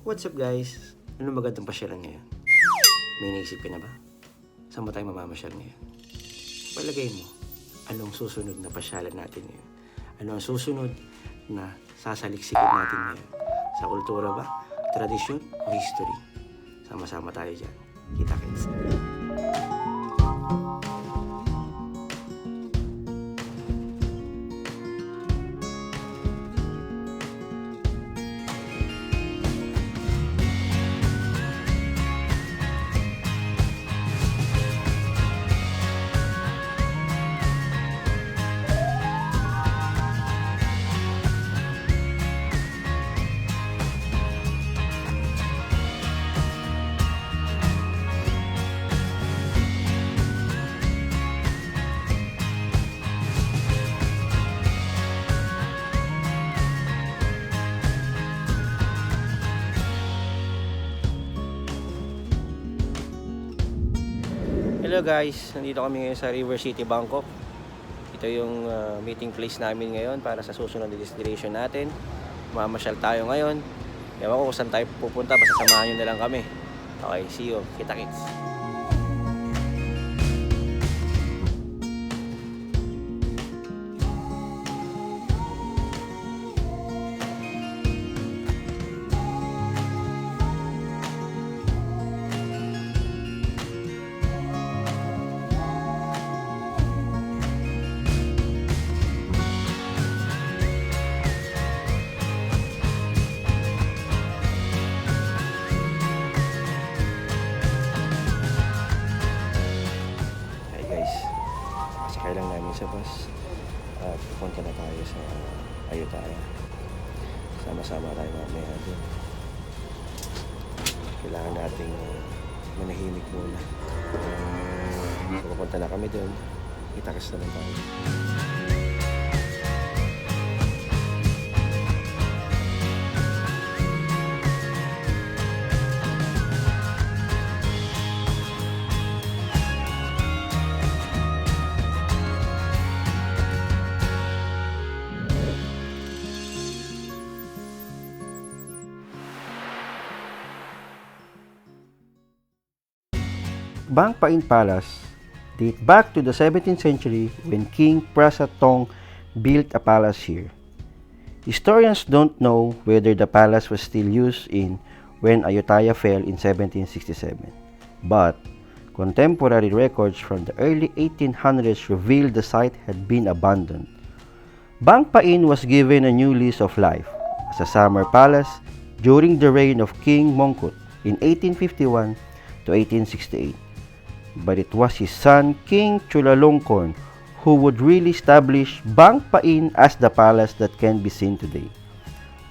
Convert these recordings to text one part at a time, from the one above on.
What's up guys? Ano magandang pasyalan ngayon? May naisip ka na ba? Saan mo tayo mamamasyal ngayon? Palagay mo, anong susunod na pasyalan natin ngayon? Ano ang susunod na sasaliksikin natin ngayon? Sa kultura ba? Tradisyon o history? Sama-sama tayo dyan. Kita-kits. Hello guys, nandito kami ngayon sa River City, Bangkok. Ito yung meeting place namin ngayon para sa susunod na destination natin. Mamasyal tayo ngayon. Ewan ko kung saan tayo pupunta, basta samahan nyo na lang kami. Okay, see you. Kita-kits. Sakay lang namin sa bus at pupunta na tayo sa Ayutthaya. Sama-sama tayo mamaya doon. Kailangan nating manahimik muna. So pupunta na kami doon. Kita-kits na lang tayo. Bang Pa-in Palace date back to the 17th century when King Prasatong built a palace here. Historians don't know whether the palace was still used when Ayutthaya fell in 1767, but contemporary records from the early 1800s revealed the site had been abandoned. Bang Pa-in was given a new lease of life as a summer palace during the reign of King Mongkut in 1851 to 1868. But it was his son King Chulalongkorn who would really establish Bang Pa-in as the palace that can be seen today.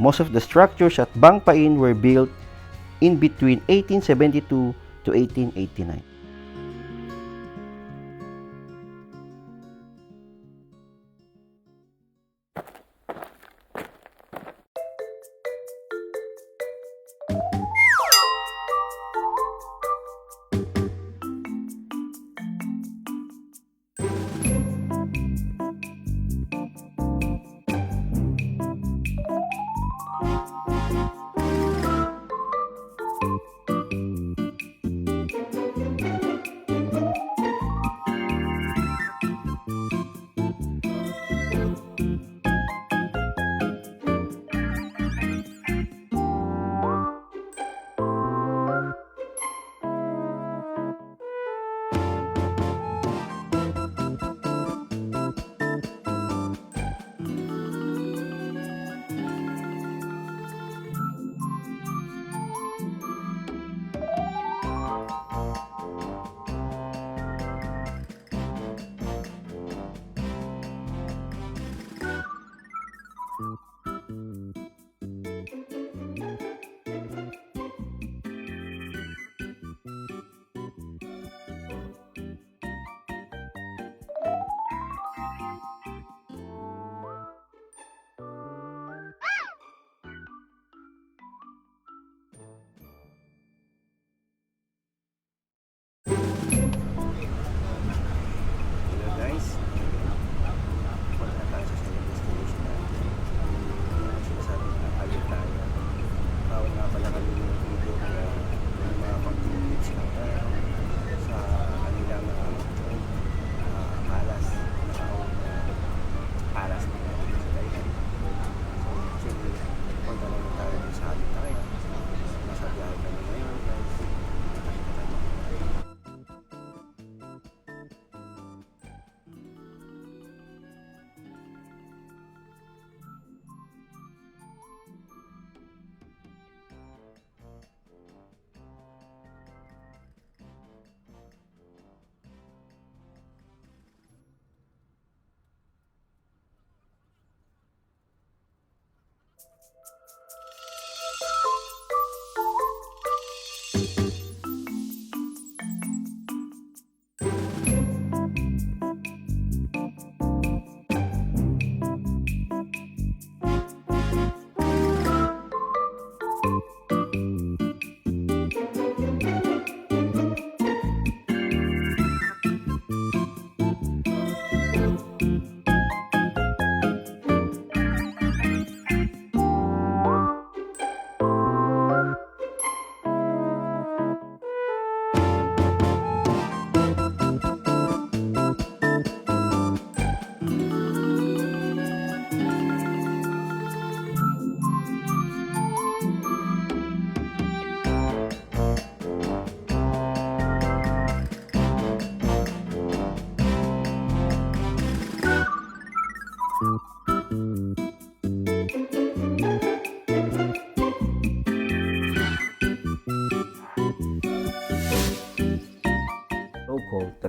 Most of the structures at Bang Pa-in were built in between 1872 to 1889.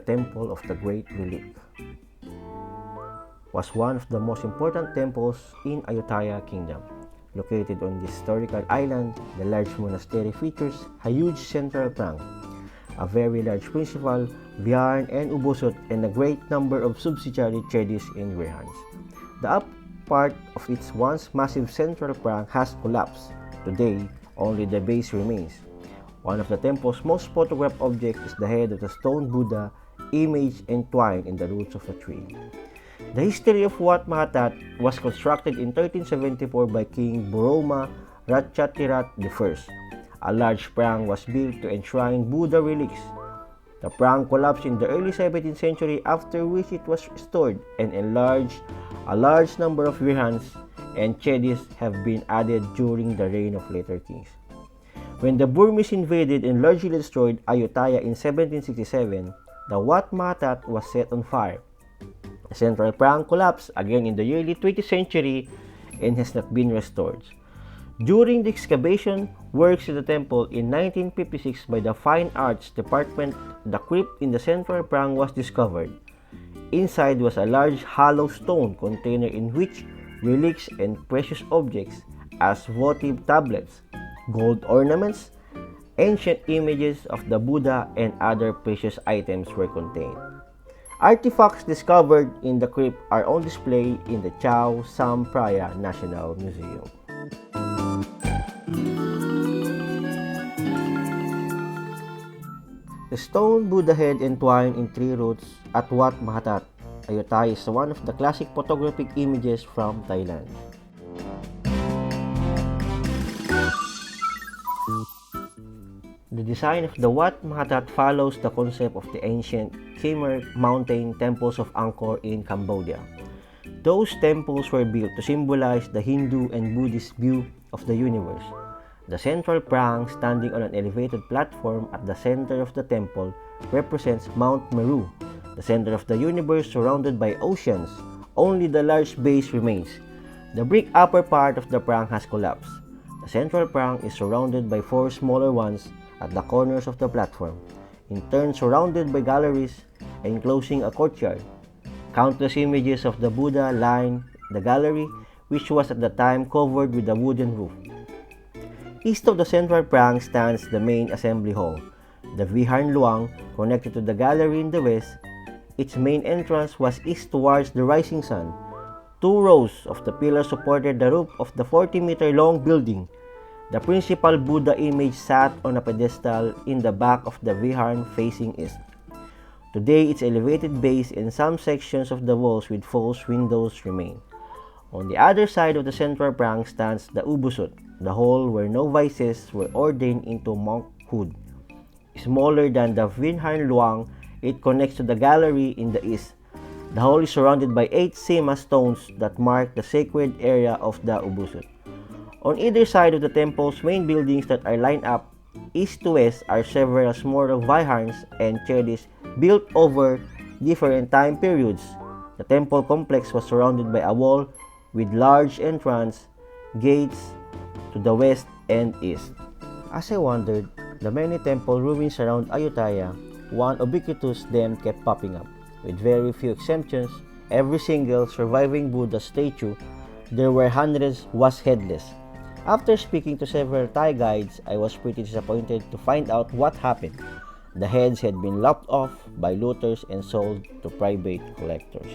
Temple of the Great Relief was one of the most important temples in Ayutthaya Kingdom. Located on this historical island, the large monastery features a huge central prang, a very large principal, viharn and ubosot, and a great number of subsidiary chedis and virhans. The up part of its once massive central prang has collapsed. Today, only the base remains. One of the temple's most photographed objects is the head of the stone Buddha image entwined in the roots of a tree. The history of Wat Mahatat was constructed in 1374 by King Boroma Ratchatirat I. A large prang was built to enshrine Buddha relics. The prang collapsed in the early 17th century, after which it was restored and enlarged. A large number of virhans and chedis have been added during the reign of later kings. When the Burmese invaded and largely destroyed Ayutthaya in 1767, the Wat Mahatat was set on fire. The central prang collapsed again in the early 20th century and has not been restored. During the excavation works in the temple in 1956 by the Fine Arts Department, the crypt in the central prang was discovered. Inside was a large hollow stone container in which relics and precious objects as votive tablets, gold ornaments, ancient images of the Buddha, and other precious items were contained. Artifacts discovered in the crypt are on display in the Chao Sam Phraya National Museum. The stone Buddha head entwined in tree roots at Wat Mahatat, Ayutthaya, is one of the classic photographic images from Thailand. The design of the Wat Mahatat follows the concept of the ancient Khmer mountain temples of Angkor in Cambodia. Those temples were built to symbolize the Hindu and Buddhist view of the universe. The central prang, standing on an elevated platform at the center of the temple, represents Mount Meru, the center of the universe surrounded by oceans. Only the large base remains. The brick upper part of the prang has collapsed. The central prang is surrounded by four smaller ones at the corners of the platform, in turn surrounded by galleries enclosing a courtyard. Countless images of the Buddha line the gallery, which was at the time covered with a wooden roof. East of the central prang stands the main assembly hall, the Viharn Luang, connected to the gallery in the west. Its main entrance was east towards the rising sun. Two rows of the pillars supported the roof of the 40-meter-long building. The principal Buddha image sat on a pedestal in the back of the Viharn facing east. Today, its elevated base and some sections of the walls with false windows remain. On the other side of the central prang stands the Ubosot, the hall where novices were ordained into monkhood. Smaller than the Viharn Luang, it connects to the gallery in the east. The hall is surrounded by 8 sima stones that mark the sacred area of the Ubosot. On either side of the temple's main buildings that are lined up east to west are several smaller viharns and chedis built over different time periods. The temple complex was surrounded by a wall with large entrance gates to the west and east. As I wandered the many temple ruins around Ayutthaya, one ubiquitous them kept popping up. With very few exceptions, every single surviving Buddha statue there were hundreds was headless. After speaking to several Thai guides, I was pretty disappointed to find out what happened. The heads had been lopped off by looters and sold to private collectors.